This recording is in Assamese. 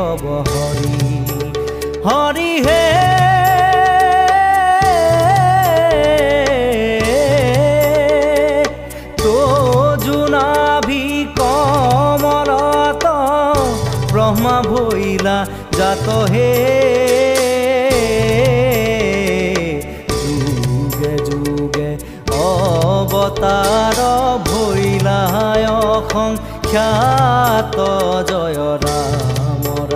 হব হৰি হৰি হে তো জোনাভি কমলত ব্ৰহ্মা ভৈলা জাত হে যুগে যুগে অৱতাৰ ভৈলা অসংখ্যাত জয় ৰাম